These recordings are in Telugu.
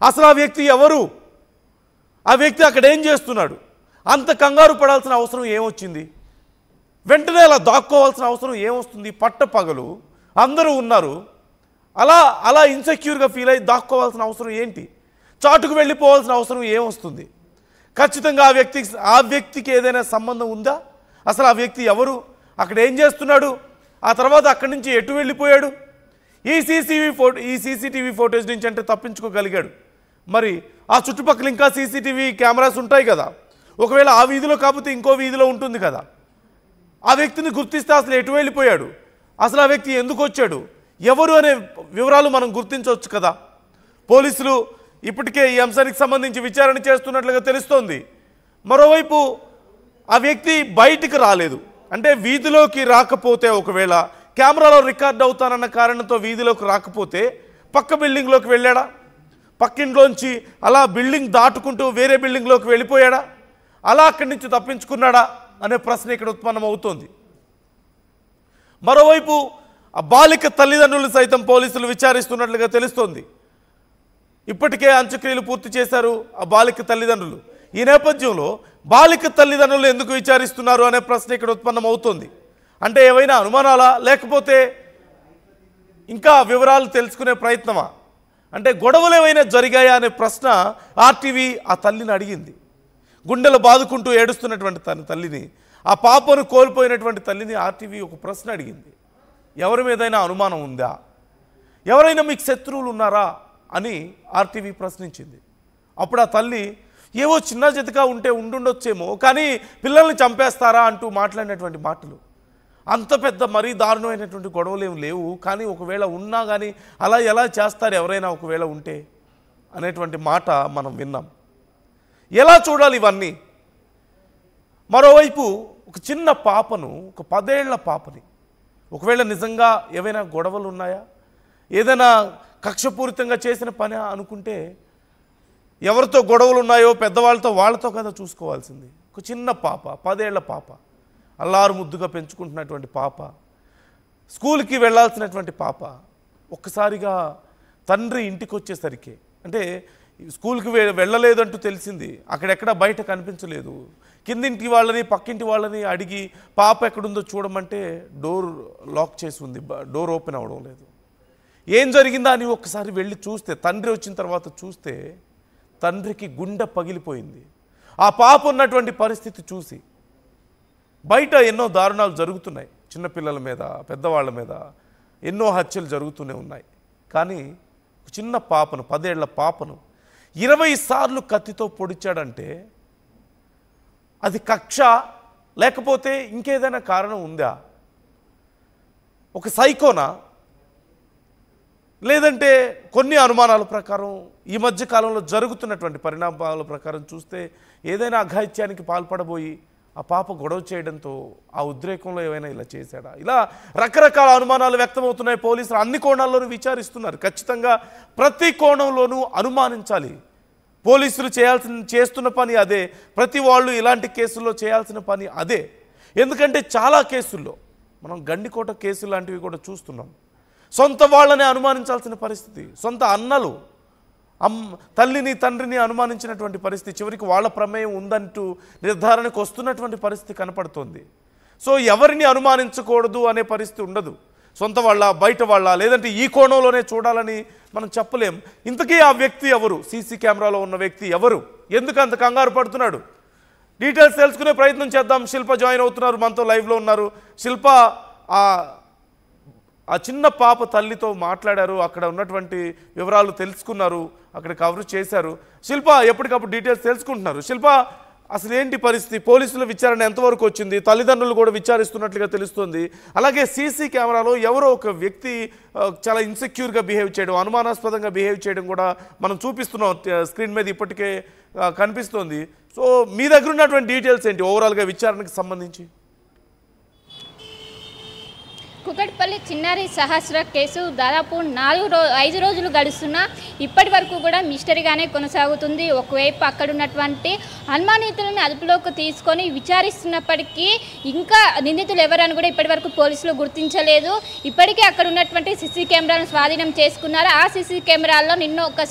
అసలు ఆ వ్యక్తి ఎవరు, ఆ వ్యక్తి అక్కడ ఏం చేస్తున్నాడు, అంత కంగారు పడాల్సిన అవసరం ఏమొచ్చింది, వెంటనే అలా దాక్కోవాల్సిన అవసరం ఏమొస్తుంది? పట్టపగలు అందరూ ఉన్నారు, అలా అలా ఇన్సెక్యూర్గా ఫీల్ అయ్యి దాక్కోవాల్సిన అవసరం ఏంటి? చాటుకు వెళ్ళిపోవాల్సిన అవసరం ఏమొస్తుంది? ఖచ్చితంగా ఆ వ్యక్తికి ఏదైనా సంబంధం ఉందా? అసలు ఆ వ్యక్తి ఎవరు, అక్కడ ఏం చేస్తున్నాడు, ఆ తర్వాత అక్కడి నుంచి ఎటు వెళ్ళిపోయాడు? ఈ సీసీటీవీ ఫోటోస్ నుంచి అంటే తప్పించుకోగలిగాడు. మరి ఆ చుట్టుపక్కల ఇంకా సీసీటీవీ కెమెరాస్ ఉంటాయి కదా, ఒకవేళ ఆ వీధిలో కాకపోతే ఇంకో వీధిలో ఉంటుంది కదా, ఆ వ్యక్తిని గుర్తిస్తే అసలు ఎటు వెళ్ళిపోయాడు, అసలు ఆ వ్యక్తి ఎందుకు వచ్చాడు, ఎవరు అనే వివరాలు మనం గుర్తించవచ్చు కదా. పోలీసులు ఇప్పటికే ఈ అంశానికి సంబంధించి విచారణ చేస్తున్నట్లుగా తెలుస్తోంది. మరోవైపు ఆ వ్యక్తి బయటికి రాలేదు, అంటే వీధిలోకి రాకపోతే, ఒకవేళ కెమెరాలో రికార్డ్ అవుతానన్న కారణంతో వీధిలోకి రాకపోతే పక్క బిల్డింగ్లోకి వెళ్ళాడా, పక్కింట్లోంచి అలా బిల్డింగ్ దాటుకుంటూ వేరే బిల్డింగ్లోకి వెళ్ళిపోయాడా, అలా అక్కడి నుంచి తప్పించుకున్నాడా అనే ప్రశ్న ఇక్కడ ఉత్పన్నమవుతోంది. మరోవైపు ఆ బాలిక తల్లిదండ్రులు సైతం పోలీసులు విచారిస్తున్నట్లుగా తెలుస్తోంది. ఇప్పటికే అంత్యక్రియలు పూర్తి చేశారు ఆ బాలిక తల్లిదండ్రులు. ఈ నేపథ్యంలో బాలిక తల్లిదండ్రులు ఎందుకు విచారిస్తున్నారు అనే ప్రశ్న ఇక్కడ ఉత్పన్నమవుతోంది. అంటే ఏవైనా అనుమానాలా, లేకపోతే ఇంకా వివరాలు తెలుసుకునే ప్రయత్నమా, అంటే గొడవలు ఏమైనా జరిగాయా అనే ప్రశ్న ఆర్టీవీ ఆ తల్లిని అడిగింది. గుండెలు బాదుకుంటూ ఏడుస్తున్నటువంటి తన తల్లిని, ఆ పాపను కోల్పోయినటువంటి తల్లిని ఆర్టీవీ ఒక ప్రశ్న అడిగింది. ఎవరి మీదైనా అనుమానం ఉందా, ఎవరైనా మీకు శత్రువులు ఉన్నారా అని ఆర్టీవీ ప్రశ్నించింది. అప్పుడు ఆ తల్లి ఏవో చిన్న జతగా ఉండుండొచ్చేమో, కానీ పిల్లల్ని చంపేస్తారా అంటూ మాట్లాడినటువంటి మాటలు. అంత పెద్ద మరీ దారుణమైనటువంటి గొడవలు ఏమి లేవు, కానీ ఒకవేళ ఉన్నా కానీ అలా ఎలా చేస్తారు ఎవరైనా ఒకవేళ ఉంటే అనేటువంటి మాట మనం విన్నాం. ఎలా చూడాలి ఇవన్నీ? మరోవైపు ఒక చిన్న పాపను, ఒక 10 ఏళ్ల పాపని, ఒకవేళ నిజంగా ఏవైనా గొడవలు ఉన్నాయా, ఏదైనా కక్షపూరితంగా చేసిన పని అనుకుంటే ఎవరితో గొడవలు ఉన్నాయో పెద్దవాళ్ళతో, వాళ్ళతో కదా చూసుకోవాల్సింది. ఒక చిన్న పాప, 10 ఏళ్ల పాప, అల్లారు ముద్దుగా పెంచుకుంటున్నటువంటి పాప, స్కూల్కి వెళ్ళాల్సినటువంటి పాప, ఒక్కసారిగా తండ్రి ఇంటికి వచ్చేసరికి, అంటే స్కూల్కి వెళ్ళలేదంటూ తెలిసింది, అక్కడెక్కడ బయట కనిపించలేదు, కిందింటి వాళ్ళని పక్కింటి వాళ్ళని అడిగి పాప ఎక్కడుందో చూడమంటే డోర్ లాక్ చేసి ఉంది, డోర్ ఓపెన్ అవ్వడం లేదు. ఏం జరిగిందా అని ఒక్కసారి వెళ్ళి చూస్తే, తండ్రి వచ్చిన తర్వాత చూస్తే తండ్రికి గుండె పగిలిపోయింది. ఆ పాప ఉన్నటువంటి పరిస్థితి చూసి. బయట ఎన్నో దారుణాలు జరుగుతున్నాయి, చిన్నపిల్లల మీద, పెద్దవాళ్ళ మీద ఎన్నో హత్యలు జరుగుతూనే ఉన్నాయి. కానీ చిన్న పాపను, 10 ఏళ్ల పాపను 20 సార్లు కత్తితో పొడిచాడంటే అది కక్ష, లేకపోతే ఇంకేదైనా కారణం ఉందా? ఒక సైకోనా, లేదంటే కొన్ని అనుమానాల ప్రకారం ఈ మధ్య కాలంలో జరుగుతున్నటువంటి పరిణామాల ప్రకారం చూస్తే ఏదైనా అఘాయిత్యానికి పాల్పడబోయి ఆ పాప గొడవ చేయడంతో ఆ ఉద్రేకంలో ఏమైనా ఇలా చేశాడా? ఇలా రకరకాల అనుమానాలు వ్యక్తమవుతున్నాయి. పోలీసులు అన్ని కోణాల్లోనూ విచారిస్తున్నారు. ఖచ్చితంగా ప్రతి కోణంలోనూ అనుమానించాలి. పోలీసులు చేస్తున్న పని అదే, ప్రతి వాళ్ళు ఇలాంటి కేసుల్లో చేయాల్సిన పని అదే. ఎందుకంటే చాలా కేసుల్లో మనం గండికోట కేసులు లాంటివి కూడా చూస్తున్నాం. సొంత వాళ్ళని అనుమానించాల్సిన పరిస్థితి, సొంత అన్నలు తల్లిని తండ్రిని అనుమానించినటువంటి పరిస్థితి, చివరికి వాళ్ళ ప్రమేయం ఉందంటూ నిర్ధారణకు వస్తున్నటువంటి పరిస్థితి కనపడుతోంది. సో ఎవరిని అనుమానించకూడదు అనే పరిస్థితి ఉండదు. సొంత వాళ్ళ, బయట వాళ్ళ, లేదంటే ఈ కోణంలోనే చూడాలని మనం చెప్పలేం. ఇంతకీ ఆ వ్యక్తి ఎవరు, సీసీ కెమెరాలో ఉన్న వ్యక్తి ఎవరు, ఎందుకు అంత కంగారు పడుతున్నాడు? డీటెయిల్స్ తెలుసుకునే ప్రయత్నం చేద్దాం. శిల్ప జాయిన్ అవుతున్నారు, మనతో లైవ్లో ఉన్నారు. శిల్ప, ఆ చిన్న పాప తల్లితో మాట్లాడారు, అక్కడ ఉన్నటువంటి వివరాలు తెలుసుకున్నారు, అక్కడ కవర్ చేశారు. శిల్ప ఎప్పటికప్పుడు డీటెయిల్స్ తెలుసుకుంటున్నారు. శిల్ప, అసలు ఏంటి పరిస్థితి? పోలీసుల విచారణ ఎంతవరకు వచ్చింది? తల్లిదండ్రులు కూడా విచారిస్తున్నట్లుగా తెలుస్తుంది. అలాగే సీసీ కెమెరాలో ఎవరో ఒక వ్యక్తి చాలా ఇన్సెక్యూర్గా బిహేవ్ చేయడం, అనుమానాస్పదంగా బిహేవ్ చేయడం కూడా మనం చూపిస్తున్నాం స్క్రీన్ మీద, ఇప్పటికే కనిపిస్తోంది. సో మీ దగ్గర ఉన్నటువంటి డీటెయిల్స్ ఏంటి ఓవరాల్గా విచారణకు సంబంధించి? కుకట్పల్లి చిన్నారి సహస్ర కేసు దాదాపు 5 రోజులు గడుస్తున్నా ఇప్పటి వరకు కూడా మిస్టరీగానే కొనసాగుతుంది. ఒకవైపు అక్కడ ఉన్నటువంటి అనుమానితులను అదుపులోకి తీసుకొని విచారిస్తున్నప్పటికీ ఇంకా నిందితులు ఎవరని కూడా ఇప్పటి వరకు పోలీసులు గుర్తించలేదు. ఇప్పటికే అక్కడ ఉన్నటువంటి సీసీ కెమెరాలను స్వాధీనం చేసుకున్నారు. ఆ సీసీ కెమెరాల్లో నిన్న ఒక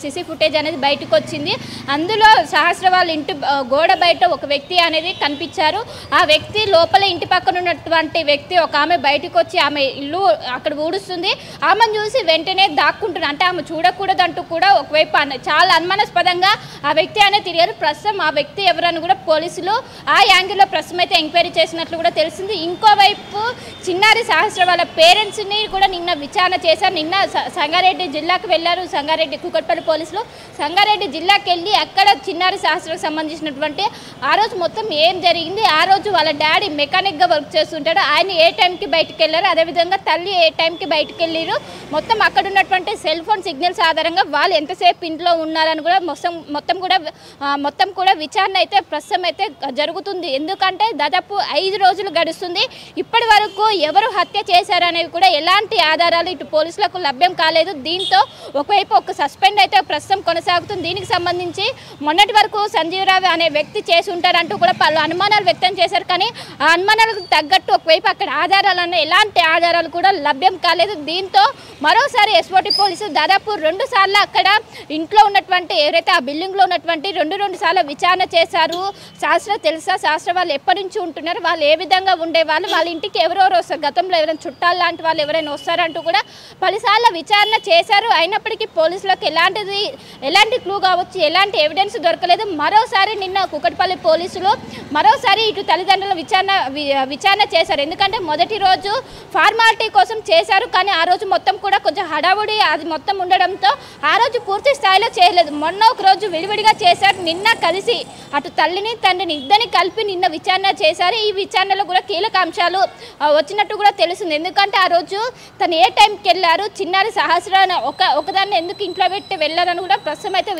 సీసీ ఫుటేజ్ అనేది బయటకు వచ్చింది. అందులో సహస్ర వాళ్ళ ఇంటి గోడ బయట ఒక వ్యక్తి అనేది కనిపించారు. ఆ వ్యక్తి లోపల ఇంటి పక్కన ఉన్నటువంటి వ్యక్తి ఒక ఆమె బయటకు వచ్చి ఆమె ఇల్లు అక్కడ ఊడుస్తుంది. ఆమెను చూసి వెంటనే దాక్కుంటున్నారు. అంటే ఆమె చూడకూడదంటూ కూడా ఒకవైపు చాలా అనుమానాస్పదంగా ఆ వ్యక్తి అనేది తిరిగారు. ప్రస్తుతం ఆ వ్యక్తి ఎవరని కూడా పోలీసులు ఆ యాంగిల్లో ప్రస్తుతం అయితే ఎంక్వైరీ చేసినట్లు కూడా తెలిసింది. ఇంకోవైపు చిన్నారి సహస్ర వాళ్ళ పేరెంట్స్ని కూడా నిన్న విచారణ చేశారు. నిన్న సంగారెడ్డి జిల్లాకు వెళ్ళారు. సంగారెడ్డి కుకట్పల్లి పోలీసులు సంగారెడ్డి జిల్లాకి వెళ్ళి అక్కడ చిన్నారి సహస్రకు సంబంధించినటువంటి ఆ రోజు మొత్తం ఏం జరిగింది, ఆ రోజు వాళ్ళ డాడీ మెకానిక్గా వర్క్ చేస్తుంటాడు, ఆయన ఏ టైంకి బయటకు వెళ్ళారు, అదేవిధంగా తల్లి ఏ టైంకి బయటకు వెళ్ళారు, మొత్తం అక్కడ ఉన్నటువంటి సెల్ ఫోన్ సిగ్నల్స్ ఆధారంగా వాళ్ళు ఎంతసేపు ఇంట్లో ఉన్నారని కూడా మొత్తం కూడా విచారణ అయితే ప్రస్తుతం అయితే జరుగుతుంది. ఎందుకంటే దాదాపు 5 రోజులు గడుస్తుంది. ఇప్పటి వరకు ఎవరు హత్య చేశారనేవి కూడా ఎలాంటి ఆధారాలు ఇటు పోలీసులకు లభ్యం కాలేదు. దీంతో ఒకవైపు ఒక సస్పెండ్ అయితే ప్రస్తుతం కొనసాగుతుంది. దీనికి సంబంధించి మొన్నటి వరకు సంజీవరావు అనే వ్యక్తి చేసి ఉంటారంటూ కూడా పలు అనుమానాలు వ్యక్తం చేశారు. కానీ ఆ అనుమానాలకు తగ్గట్టు ఒకవైపు అక్కడ ఆధారాలన్న ఎలాంటి ఆధారాలు కూడా లభ్యం కాలేదు. దీంతో మరోసారి ఎస్ఓటి పోలీసులు దాదాపు 2 సార్లు అక్కడ ఇంట్లో ఉన్నటువంటి ఎవరైతే ఆ బిల్డింగ్లో ఉన్నటువంటి 2 సార్లు విచారణ చేశారు. శాస్త్ర వాళ్ళు ఎప్పటి నుంచి ఉంటున్నారు, వాళ్ళు ఏ విధంగా ఉండేవాళ్ళు, వాళ్ళ ఇంటికి ఎవరెవరు వస్తారు, గతంలో ఎవరైనా చుట్టాలు లాంటి వాళ్ళు ఎవరైనా వస్తారంటూ కూడా పలుసార్లు విచారణ చేశారు. అయినప్పటికీ పోలీసులకు ఎలాంటి క్లూ కావచ్చు, ఎలాంటి ఎవిడెన్స్ దొరకలేదు. మరోసారి నిన్న కుకట్పల్లి పోలీసులు మరోసారి ఇటు తల్లిదండ్రుల విచారణ చేశారు. ఎందుకంటే మొదటి రోజు ఫార్మాలిటీ కోసం చేశారు. కానీ ఆ రోజు మొత్తం కూడా కొంచెం హడావుడి అది మొత్తం ఉండడంతో ఆ రోజు పూర్తి స్థాయిలో చేయలేదు. మొన్న ఒక రోజు విడివిడిగా చేశారు. నిన్న కలిసి అటు తల్లిని తండ్రిని ఇద్దరిని కలిపి నిన్న విచారణ చేశారు. ఈ విచారణలో కూడా కీలక అంశాలు వచ్చినట్టు కూడా తెలుస్తుంది. ఎందుకంటే ఆ రోజు తను ఏ టైంకి వెళ్ళారు, చిన్నారి సహస్రాన్ని ఒకదాన్ని ఎందుకు ఇంట్లో పెట్టి వెళ్ళారని కూడా ప్రస్తుతం అయితే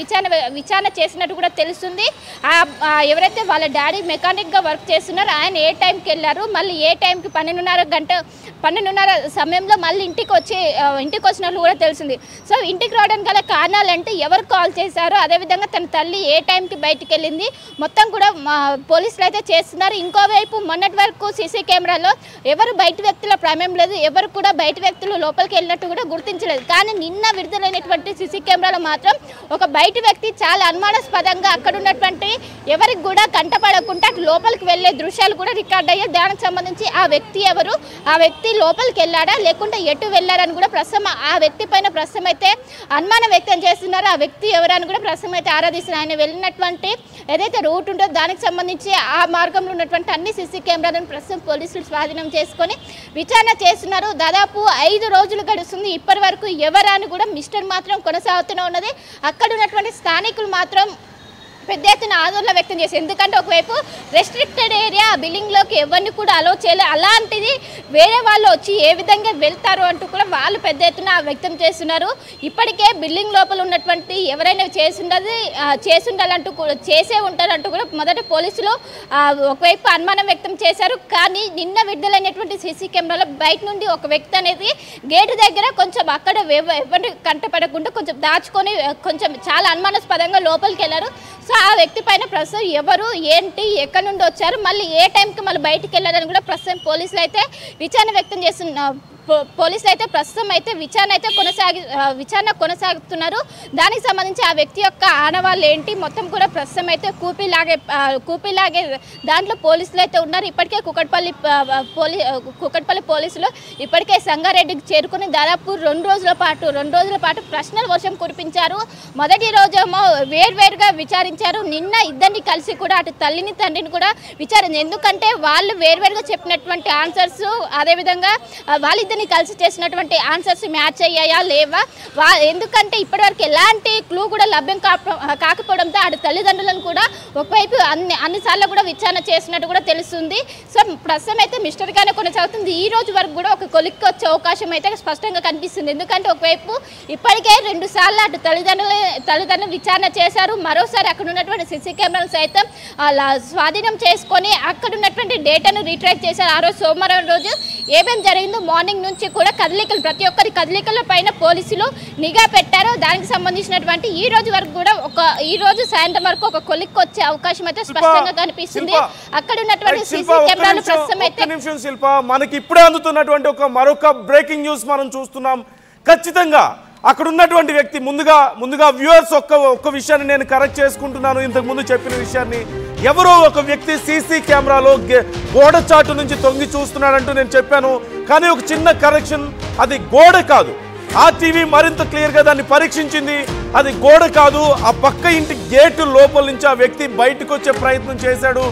విచారణ చేసినట్టు కూడా తెలుస్తుంది. ఎవరైతే వాళ్ళ డాడీ మెకానిక్గా వర్క్ చేస్తున్నారో ఆయన ఏ టైంకి వెళ్ళారు, మళ్ళీ ఏ టైంకి 12:30 సమయంలో మళ్ళీ ఇంటికి వచ్చినట్లు కూడా తెలిసింది. సో ఇంటికి రావడానికి గల కారణాలు అంటే ఎవరు కాల్ చేశారో, అదేవిధంగా తన తల్లి ఏ టైంకి బయటికి వెళ్ళింది, మొత్తం కూడా పోలీసులు అయితే చేస్తున్నారు. ఇంకోవైపు మొన్నటి వరకు సీసీ కెమెరాలో ఎవరు బయట వ్యక్తుల ప్రమేయం లేదు, ఎవరు కూడా బయట వ్యక్తులు లోపలికి వెళ్ళినట్టు కూడా గుర్తించలేదు. కానీ నిన్న విడుదలైనటువంటి సీసీ కెమెరాలో మాత్రం ఒక బయట వ్యక్తి చాలా అనుమానాస్పదంగా అక్కడ ఉన్నటువంటి ఎవరికి కూడా కంటపడకుండా అటు లోపలికి వెళ్ళే దృశ్యాలు కూడా రికార్డ్ అయ్యాయి. దానికి సంబంధించి ఆ వ్యక్తి ఎవరు, ఆ వ్యక్తి లోపలికి వెళ్ళాడా లేకుంటే ఎటు వెళ్ళారని కూడా ప్రస్తుతం ఆ వ్యక్తి పైన ప్రస్తుతం అయితే అనుమానం వ్యక్తం చేస్తున్నారు. ఆ వ్యక్తి ఎవరని కూడా ప్రస్తుతం అయితే ఆరాధిస్తున్నారు. ఆయన వెళ్ళినటువంటి ఏదైతే రూట్ ఉంటుందో దానికి సంబంధించి ఆ మార్గంలో ఉన్నటువంటి అన్ని సీసీ కెమెరాలను ప్రస్తుతం పోలీసులు స్వాధీనం చేసుకొని విచారణ చేస్తున్నారు. దాదాపు 5 రోజులు గడుస్తుంది. ఇప్పటి వరకు ఎవరని కూడా మిస్టర్ మాత్రం కొనసాగుతూనే ఉన్నది. అక్కడ ఉన్నటువంటి స్థానికులు మాత్రం పెద్ద ఎత్తున ఆందోళన వ్యక్తం చేశారు. ఎందుకంటే ఒకవైపు రెస్ట్రిక్టెడ్ ఏరియా బిల్డింగ్లోకి ఎవరిని కూడా అలో చేయలేదు, అలాంటిది వేరే వాళ్ళు వచ్చి ఏ విధంగా వెళ్తారు అంటూ కూడా వాళ్ళు పెద్ద ఎత్తున వ్యక్తం చేస్తున్నారు. ఇప్పటికే బిల్డింగ్ లోపల ఉన్నటువంటి ఎవరైనా చేసిండాలంటూ కూడా చేసే ఉంటారంటూ కూడా మొదట పోలీసులు ఒకవైపు అనుమానం వ్యక్తం చేశారు. కానీ నిన్న విడుదలైనటువంటి సీసీ కెమెరాలో బయట నుండి ఒక వ్యక్తి అనేది గేటు దగ్గర కొంచెం అక్కడ ఎవరిని కంటపడకుండా కొంచెం దాచుకొని కొంచెం చాలా అనుమానాస్పదంగా లోపలికి వెళ్ళారు. సో ఆ వ్యక్తి పైన ప్రస్తుతం ఎవరు ఏంటి ఎక్కడి నుండి వచ్చారు మళ్ళీ ఏ టైంకి మళ్ళీ బయటికి వెళ్ళాలని కూడా ప్రస్తుతం పోలీసులు అయితే విచారణ వ్యక్తం చేస్తున్నారు. పోలీసులు అయితే ప్రస్తుతం అయితే విచారణ కొనసాగుతున్నారు. దానికి సంబంధించి ఆ వ్యక్తి యొక్క ఆనవాళ్ళు ఏంటి మొత్తం కూడా ప్రస్తుతం అయితే కూపీలాగే దాంట్లో పోలీసులు అయితే ఉన్నారు. ఇప్పటికే కుకట్పల్లి పోలీసులు ఇప్పటికే సంగారెడ్డికి చేరుకుని దాదాపు 2 రోజుల పాటు ప్రశ్నల వర్షం కురిపించారు. మొదటి రోజేమో వేర్వేరుగా విచారించారు. నిన్న ఇద్దరిని కలిసి కూడా అటు తల్లిని తండ్రిని కూడా విచారించారు. ఎందుకంటే వాళ్ళు వేర్వేరుగా చెప్పినటువంటి ఆన్సర్స్ అదేవిధంగా వాళ్ళిద్దరు వ్యక్తిని కలిసి చేసినటువంటి ఆన్సర్స్ మ్యాచ్ అయ్యాయా లేవా, ఎందుకంటే ఇప్పటివరకు ఎలాంటి క్లూ కూడా లభ్యం కాకపోవడంతో ఆడ తల్లిదండ్రులను కూడా ఒకవైపు అన్నిసార్లు కూడా విచారణ చేసినట్టు కూడా తెలుస్తుంది. సో ప్రస్తుతం అయితే మిస్టరీగానే కొనసాగుతుంది. ఈ రోజు వరకు కూడా ఒక కొలిక్కి వచ్చే అవకాశం అయితే స్పష్టంగా కనిపిస్తుంది. ఎందుకంటే ఒకవైపు ఇప్పటికే 2 సార్లు అటు తల్లిదండ్రులు విచారణ చేశారు. మరోసారి అక్కడ ఉన్నటువంటి సీసీ కెమెరాలు సైతం స్వాధీనం చేసుకొని అక్కడ ఉన్నటువంటి డేటాను రీట్రాక్ చేశారు. ఆ రోజు సోమవారం రోజు ఏమేం జరిగిందో మార్నింగ్ నుంచి కూడా కదలికలు, ప్రతి ఒక్కరి కదలికల పైన పోలీసులు నిఘా పెట్టారు. దానికి సంబంధించినటువంటి ఈ రోజు వరకు కూడా ఈ రోజు సాయంత్రం వరకు ఒక కొలిక్కి వచ్చే అవకాశం అయితే స్పష్టంగా కనిపిస్తుంది. అక్కడ ఉన్నటువంటి సీసీ కెమెరాలు ప్రస్తుతం అయితే శిల్ప మనకి ఇప్పుడే అందుతున్నటువంటి మరొక బ్రేకింగ్ న్యూస్ మనం చూస్తున్నాం. ఖచ్చితంగా అక్కడ ఉన్నటువంటి వ్యక్తి ముందుగా వ్యూవర్స్ ఒక్క విషయాన్ని నేను కరెక్ట్ చేసుకుంటున్నాను. ఇంతకు ముందు చెప్పిన విషయాన్ని, ఎవరో ఒక వ్యక్తి సీసీ కెమెరాలో గోడ చాటు నుంచి తొంగి చూస్తున్నాడంటూ నేను చెప్పాను. కానీ ఒక చిన్న కరెక్షన్, అది గోడ కాదు. ఆ టీవీ మరింత క్లియర్గా దాన్ని పరీక్షించింది. అది గోడ కాదు, ఆ పక్క ఇంటి గేటు లోపల నుంచి ఆ వ్యక్తి బయటకు వచ్చే ప్రయత్నం చేశాడు.